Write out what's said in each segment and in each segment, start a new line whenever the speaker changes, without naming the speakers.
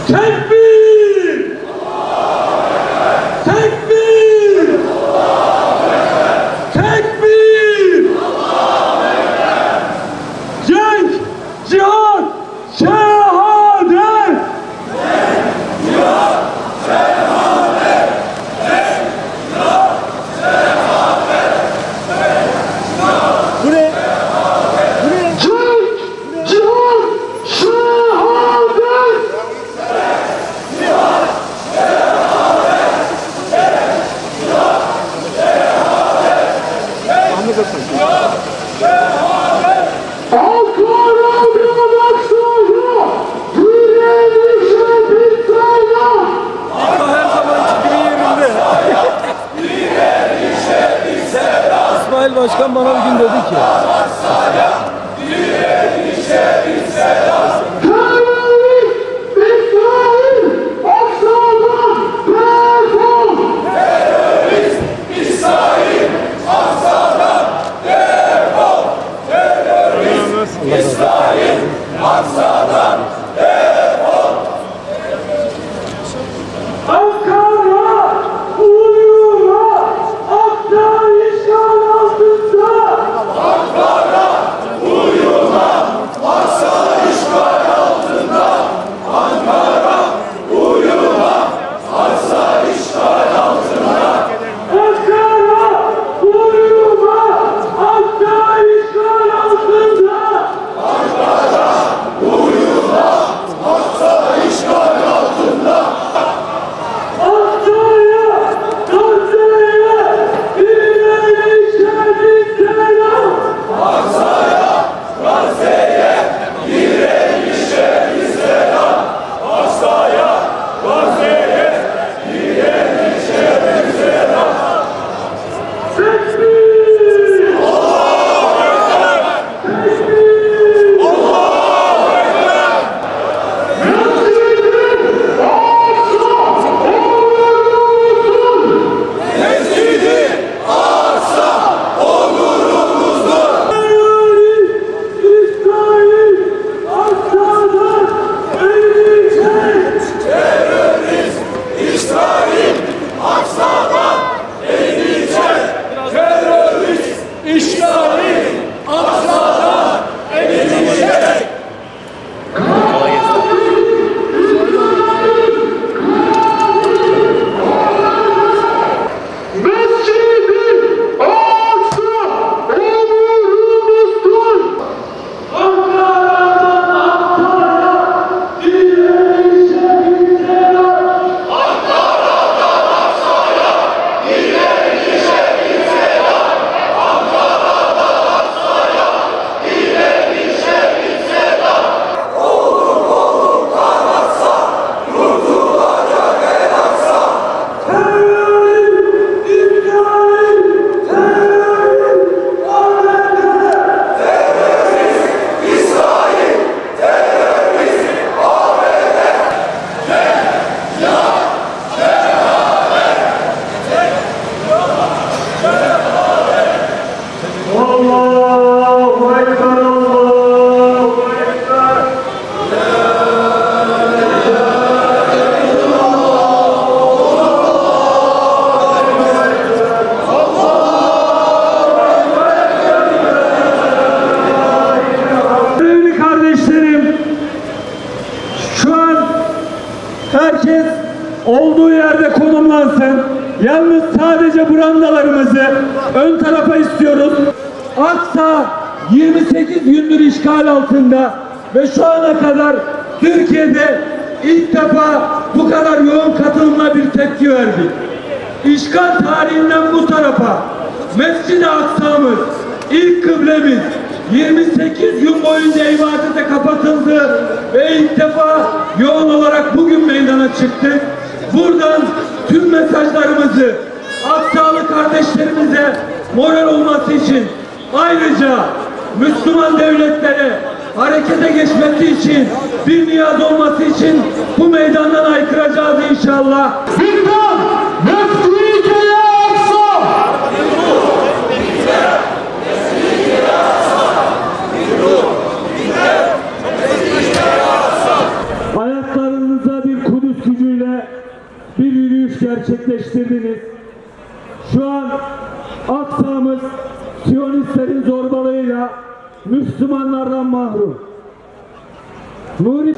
Tekbir! Tekbir! Tekbir! Cenk, cihat, şehadet!
Bu ne? Bu ne?
Cenk, cihat, şehadet!
Ahmet Hasan.
Ankara'dan Aksa'ya, direnişe bitmeye!
Arka her zamanki gibi yerinde. İsmail Başkan bana bir gün dedi ki
Terörist İsrail Aksa'dan defol! Ankara uyuma, Aksa işgal altında. Ankara uyuma, Aksa işgal altında. Aksa'ya, Gazze'ye, direnişe bitmeye! Tekbir! İsrail Aksa'dan eğilecek! Mescid-i Aksa onurumuzdur. Ankara'dan Aksa'ya, direnişe bitmeye! Terörist İsrail, terörist ABD! Allahu Ekber, Allahu Ekber! Sevgili kardeşlerim, şu an herkes olduğu yerde konumlansın. Yalnız sadece brandalarımızı ön tarafa istiyoruz. Aksa 28 gündür işgal altında ve şu ana kadar Türkiye'de ilk defa bu kadar yoğun katılımla bir tepki verdik. İşgal tarihinden bu tarafa Mescid-i Aksa'mız, ilk kıblemiz 28 gün boyunca ibadete kapatıldı ve ilk defa yoğun olarak bugün meydana çıktık. Buradan tüm mesajlarımızı Aksalı kardeşlerimize moral olması için, ayrıca Müslüman devletlere harekete geçmesi için, bir niyaz olması için bu meydandan aykıracağız inşallah. Zindar! Mescid-i Aksa! Ayaklarınıza bir bir yürüyüş gerçekleştirdiniz. Şu an Aksa'mız Siyonistlerin zorbalığıyla Müslümanlardan mahrum.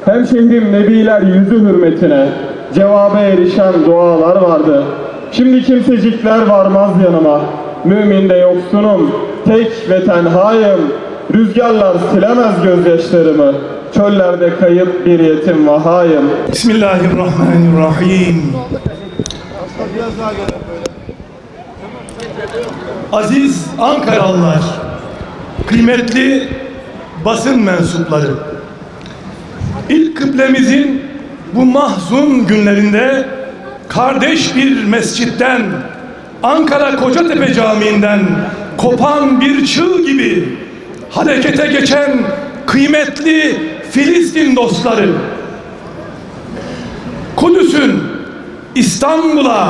Hemşehrim Nebiler yüzü hürmetine cevaba erişen dualar vardı. Şimdi kimsecikler varmaz yanıma. Müminde yoksunum, tek ve tenhayım. Rüzgarlar silemez gözyaşlarımı. Çöllerde kayıp bir yetim vahayım.
Bismillahirrahmanirrahim. Aziz Ankaralılar, kıymetli basın mensupları, İlk kıblemizin bu mahzun günlerinde kardeş bir mescitten, Ankara Kocatepe Camii'nden kopan bir çığ gibi harekete geçen kıymetli Filistin dostları, Kudüs'ün İstanbul'a,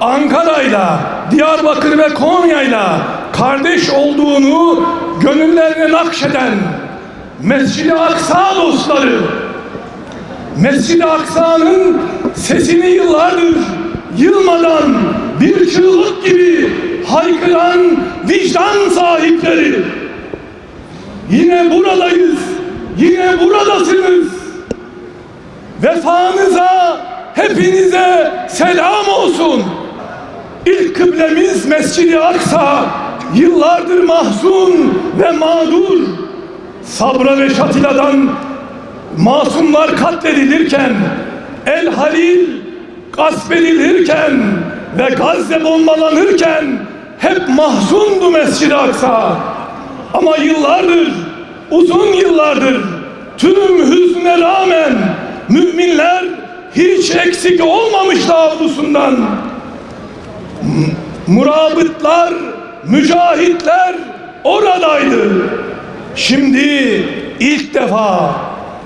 Ankara'yla, Diyarbakır ve Konya'yla kardeş olduğunu gönüllerine nakşeden Mescid-i Aksa dostları, Mescid-i Aksa'nın sesini yıllardır yılmadan bir çığlık gibi haykıran vicdan sahipleri, yine buradayız, yine buradasınız. Vefanıza, hepinize selam olsun. İlk kıblemiz Mescid-i Aksa yıllardır mahzun ve mağdur. Sabra ve Şatila'dan masumlar katledilirken, El Halil gasp edilirken ve Gazze bombalanırken hep mahzundu Mescid-i Aksa. Ama yıllardır, uzun yıllardır tüm hüzne rağmen müminler hiç eksik olmamıştı avlusundan. Murabıtlar, mücahitler oradaydı. Şimdi ilk defa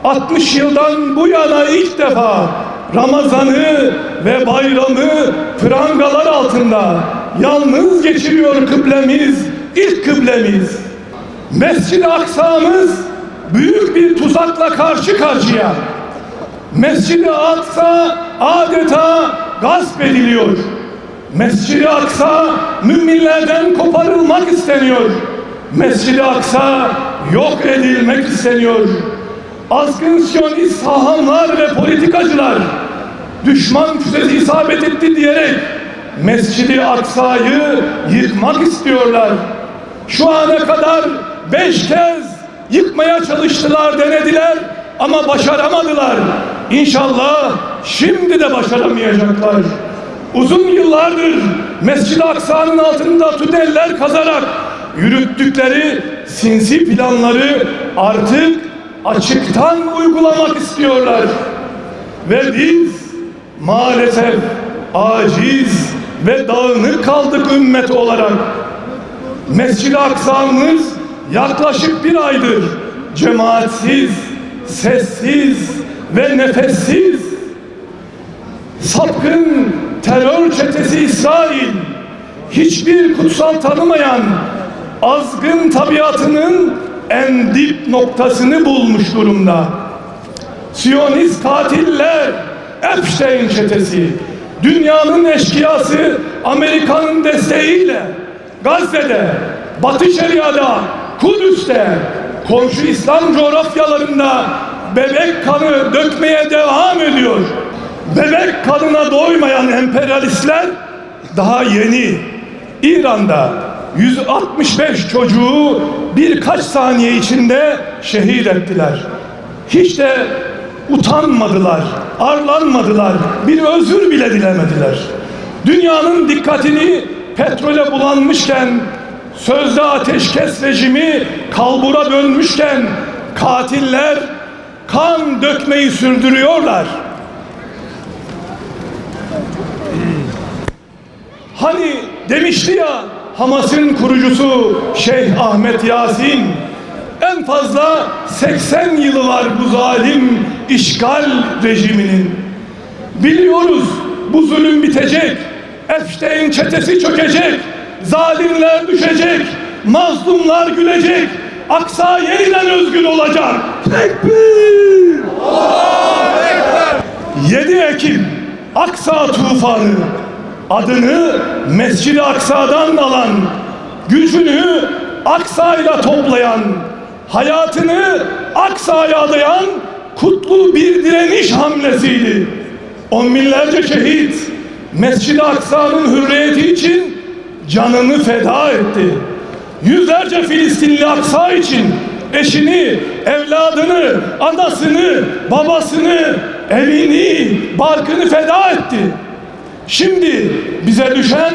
60 yıldan bu yana ilk defa Ramazan'ı ve bayramı prangalar altında yalnız geçiriyor kıblemiz, ilk kıblemiz. Mescid-i Aksa'mız büyük bir tuzakla karşı karşıya. Mescid-i Aksa adeta gasp ediliyor. Mescid-i Aksa müminlerden koparılmak isteniyor. Mescid-i Aksa yok edilmek isteniyor. Azgın Siyonist sahamlar ve politikacılar düşman füzesi isabet etti diyerek Mescid-i Aksa'yı yıkmak istiyorlar. Şu ana kadar 5 kez yıkmaya çalıştılar, denediler ama başaramadılar. İnşallah şimdi de başaramayacaklar. Uzun yıllardır Mescid-i Aksa'nın altında tüneller kazarak yürüttükleri sinsi planları artık açıktan uygulamak istiyorlar. Ve biz maalesef aciz ve dağınık kaldık ümmet olarak. Mescid-i Aksa'mız yaklaşık 1 aydır cemaatsiz, sessiz ve nefessiz. Sapkın terör çetesi İsrail hiçbir kutsal tanımayan azgın tabiatının en dip noktasını bulmuş durumda. Siyonist katiller, Epstein çetesi, dünyanın eşkıyası Amerika'nın desteğiyle Gazze'de, Batı Şeria'da, Kudüs'te, komşu İslam coğrafyalarında bebek kanı dökmeye devam ediyor. Bebek kanına doymayan emperyalistler daha yeni İran'da 165 çocuğu birkaç saniye içinde şehit ettiler. Hiç de utanmadılar, arlanmadılar, bir özür bile dilemediler. Dünyanın dikkatini petrole bulanmışken, sözde ateşkes rejimi kalbura dönmüşken katiller kan dökmeyi sürdürüyorlar. Hani demişti ya Hamas'ın kurucusu Şeyh Ahmet Yasin, en fazla 80 yılı var bu zalim işgal rejiminin. Biliyoruz bu zulüm bitecek, Epstein çetesi çökecek, zalimler düşecek, mazlumlar gülecek, Aksa yeniden özgür olacak. Tekbir! Allahu Ekber! 7 Ekim Aksa tufanı, adını Mescid-i Aksa'dan alan, gücünü Aksa'yla toplayan, hayatını Aksa'ya adayan kutlu bir direniş hamlesiydi. On binlerce şehit Mescid-i Aksa'nın hürriyeti için canını feda etti. Yüzlerce Filistinli Aksa için eşini, evladını, anasını, babasını, evini, barkını feda etti. Şimdi bize düşen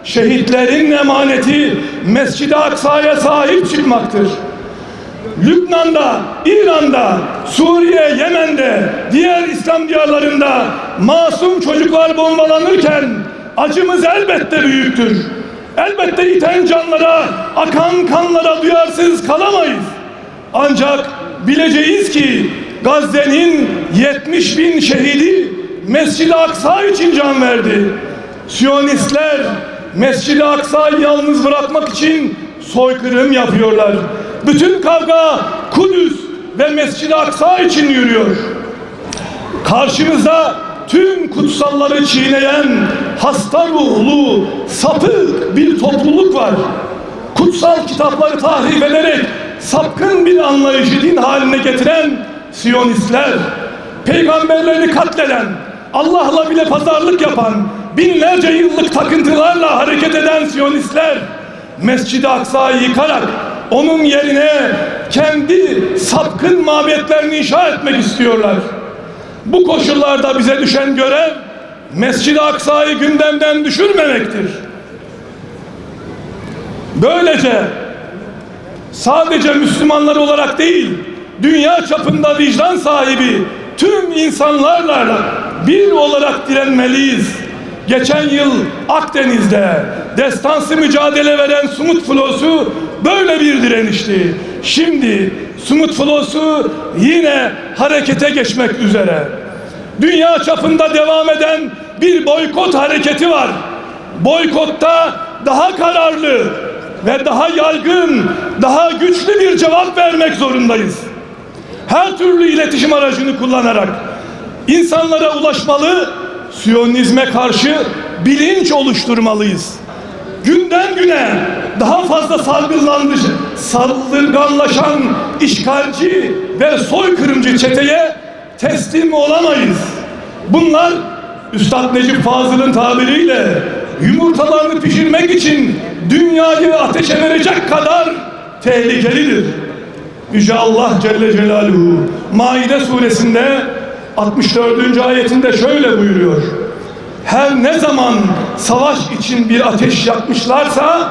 şehitlerin emaneti Mescid-i Aksa'ya sahip çıkmaktır. Lübnan'da, İran'da, Suriye, Yemen'de, diğer İslam diyarlarında masum çocuklar bombalanırken acımız elbette büyüktür. Elbette yiten canlara, akan kanlara duyarsız kalamayız. Ancak bileceğiz ki Gazze'nin 70 bin şehidi Mescid-i Aksa için can verdi. Siyonistler Mescid-i Aksa'yı yalnız bırakmak için soykırım yapıyorlar. Bütün kavga Kudüs ve Mescid-i Aksa için yürüyor. Karşımızda tüm kutsalları çiğneyen hasta ruhlu, sapık bir topluluk var. Kutsal kitapları tahrif ederek sapkın bir anlayışı din haline getiren Siyonistler, peygamberlerini katleden, Allah'la bile pazarlık yapan, binlerce yıllık takıntılarla hareket eden Siyonistler, Mescid-i Aksa'yı yıkarak onun yerine kendi sapkın mabetlerini inşa etmek istiyorlar. Bu koşullarda bize düşen görev Mescid-i Aksa'yı gündemden düşürmemektir. Böylece sadece Müslümanlar olarak değil, dünya çapında vicdan sahibi tüm insanlarla bir olarak direnmeliyiz. Geçen yıl Akdeniz'de destansı mücadele veren Sumut Filosu böyle bir direnişti. Şimdi Sumut Filosu yine harekete geçmek üzere. Dünya çapında devam eden bir boykot hareketi var. Boykotta daha kararlı ve daha yaygın, daha güçlü bir cevap vermek zorundayız. Her türlü iletişim aracını kullanarak insanlara ulaşmalı, Siyonizme karşı bilinç oluşturmalıyız. Günden güne daha fazla saldırganlaşan işgalci ve soykırımcı çeteye teslim olamayız. Bunlar Üstad Necip Fazıl'ın tabiriyle yumurtalarını pişirmek için dünyayı ateşe verecek kadar tehlikelidir. Yüce Allah Celle Celaluhu Maide suresinde 64. ayetinde şöyle buyuruyor: her ne zaman savaş için bir ateş yakmışlarsa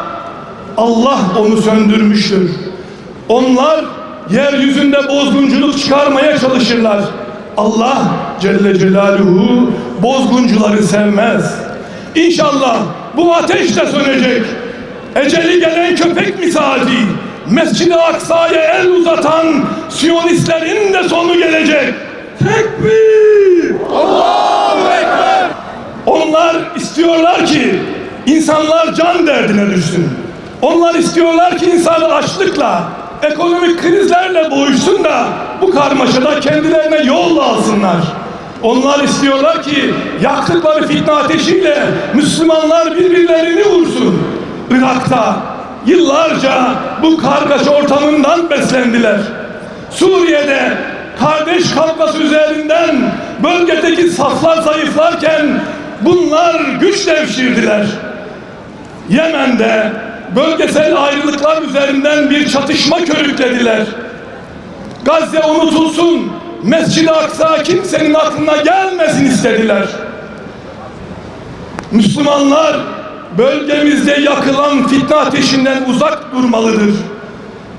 Allah onu söndürmüştür. Onlar yeryüzünde bozgunculuk çıkarmaya çalışırlar. Allah Celle Celaluhu bozguncuları sevmez. İnşallah bu ateş de sönecek. Eceli gelen köpek misali Mescid-i Aksa'ya el uzatan Siyonistlerin de sonu gelecek. Tekbir! Allahu Ekber! Onlar istiyorlar ki insanlar can derdine düşsün. Onlar istiyorlar ki insanlar açlıkla, ekonomik krizlerle boğuşsun da bu karmaşada kendilerine yol alsınlar. Onlar istiyorlar ki yaktıkları fitne ateşiyle Müslümanlar birbirlerini vursun. Irak'ta yıllarca bu kargaşa ortamından beslendiler. Suriye'de kardeş kavgası üzerinden bölgedeki saflar zayıflarken bunlar güç devşirdiler. Yemen'de bölgesel ayrılıklar üzerinden bir çatışma körüklediler. Gazze unutulsun, Mescid-i Aksa kimsenin aklına gelmesin istediler. Müslümanlar bölgemizde yakılan fitne ateşinden uzak durmalıdır.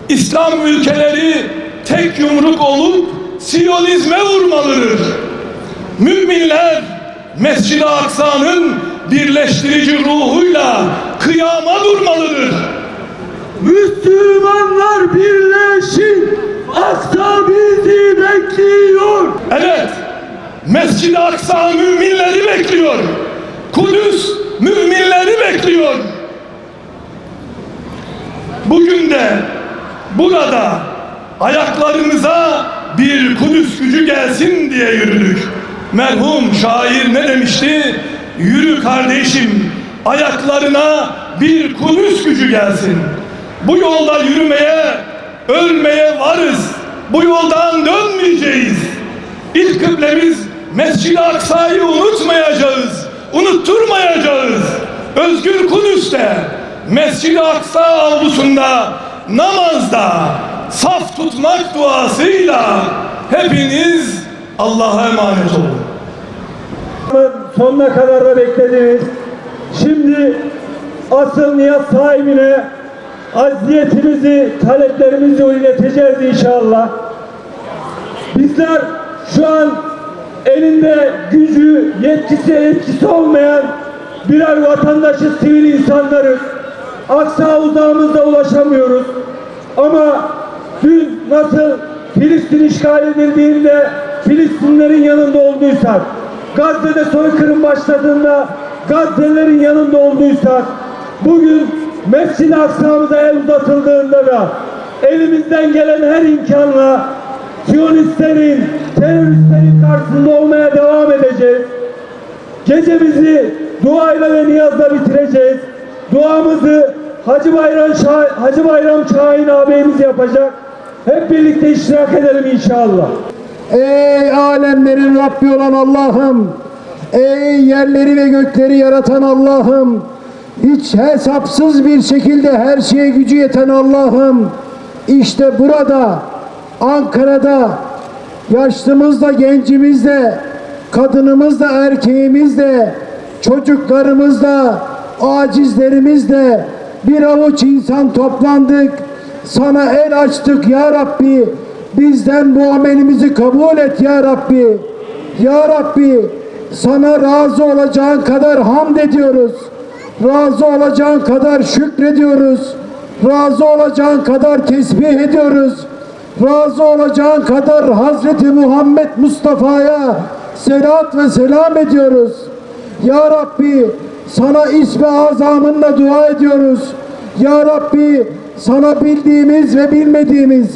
İslam ülkeleri tek yumruk olup Siyonizme vurmalıdır. Müminler Mescid-i Aksa'nın birleştirici ruhuyla kıyama durmalıdır.
Müslümanlar birleşin, Aksa bizi bekliyor.
Evet, Mescid-i Aksa müminleri bekliyor. Kudüs müminleri bekliyor. Bugün de burada ayaklarımıza bir Kudüs gücü gelsin diye yürüdük. Merhum şair ne demişti? Yürü kardeşim, ayaklarına bir Kudüs gücü gelsin. Bu yolda yürümeye, ölmeye varız. Bu yoldan dönmeyeceğiz. İlk kıblemiz Mescid-i Aksa'yı unutmayacağız, unutturmayacağız. Özgür Kudüs'te, Mescid-i Aksa avlusunda, namazda, saf tutmak duasıyla hepiniz Allah'a emanet olun.
Sonuna kadar da beklediniz. Şimdi asıl niyaz sahibine acziyetimizi, taleplerimizi ileteceğiz inşallah. Bizler şu an elinde gücü, yetkisi, etkisi olmayan birer vatandaşız, sivil insanlarız. Aksa uzağımızda ulaşamıyoruz. Ama dün nasıl Filistin işgal edildiğinde Filistinlerin yanında olduysak, Gazze'de soykırım başladığında Gazze'lerin yanında olduysak, bugün Mescid-i Aksa'mıza el uzatıldığında da elimizden gelen her imkanla Siyonistlerin, teröristlerin karşısında olmaya devam edeceğiz. Gecemizi duayla ve niyazla bitireceğiz. Duamızı Hacı Bayram Şahin ağabeyimiz yapacak. Hep birlikte iştirak edelim inşallah.
Ey alemlerin Rabbi olan Allah'ım, ey yerleri ve gökleri yaratan Allah'ım, hiç hesapsız bir şekilde her şeye gücü yeten Allah'ım, işte burada, Ankara'da, yaşlımız da, gencimiz de, kadınımız da, erkeğimiz de, çocuklarımız da, acizlerimiz de, bir avuç insan toplandık, sana el açtık ya Rabbi. Bizden bu amelimizi kabul et ya Rabbi. Ya Rabbi, sana razı olacağın kadar hamd ediyoruz. Razı olacağın kadar şükrediyoruz. Razı olacağın kadar tesbih ediyoruz. Razı olacağın kadar Hazreti Muhammed Mustafa'ya selat ve selam ediyoruz. Ya Rabbi, sana ismi azamınla dua ediyoruz. Ya Rabbi, sana bildiğimiz ve bilmediğimiz,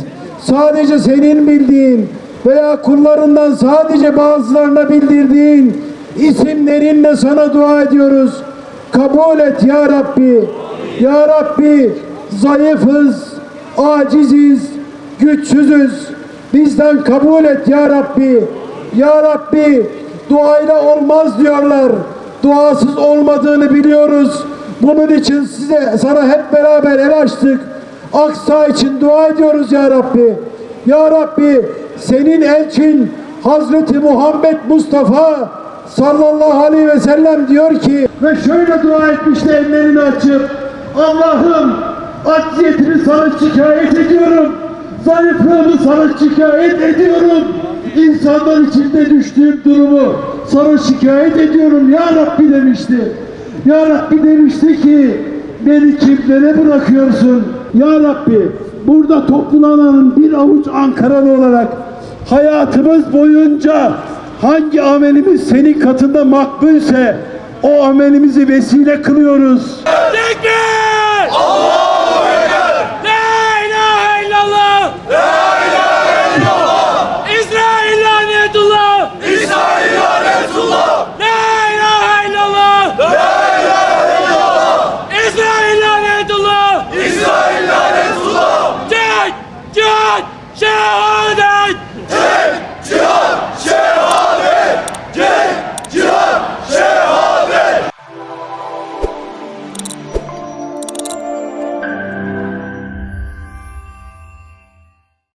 sadece senin bildiğin veya kullarından sadece bazılarına bildirdiğin isimlerinle sana dua ediyoruz. Kabul et ya Rabbi. Ya Rabbi, zayıfız, aciziz, güçsüzüz. Bizden kabul et ya Rabbi. Ya Rabbi, duayla olmaz diyorlar. Duasız olmadığını biliyoruz. Bunun için sana hep beraber el açtık. Aksa için dua ediyoruz ya Rabbi. Ya Rabbi, senin elçin Hazreti Muhammed Mustafa sallallahu aleyhi ve sellem diyor ki,
Ve şöyle dua etmişti ellerini açıp: Allah'ım, acziyetimi sana şikayet ediyorum. Zayıflığımı sana şikayet ediyorum. İnsanlar içinde düştüğüm durumu sana şikayet ediyorum ya Rabbi demişti. Ya Rabbi demişti ki, beni kimlere bırakıyorsun? Ya Rabbi, burada toplananın bir avuç Ankaralı olarak hayatımız boyunca hangi amelimiz senin katında makbulse o amelimizi vesile kılıyoruz.
Tekbir! Allahu Ekber! La ilahe illallah! La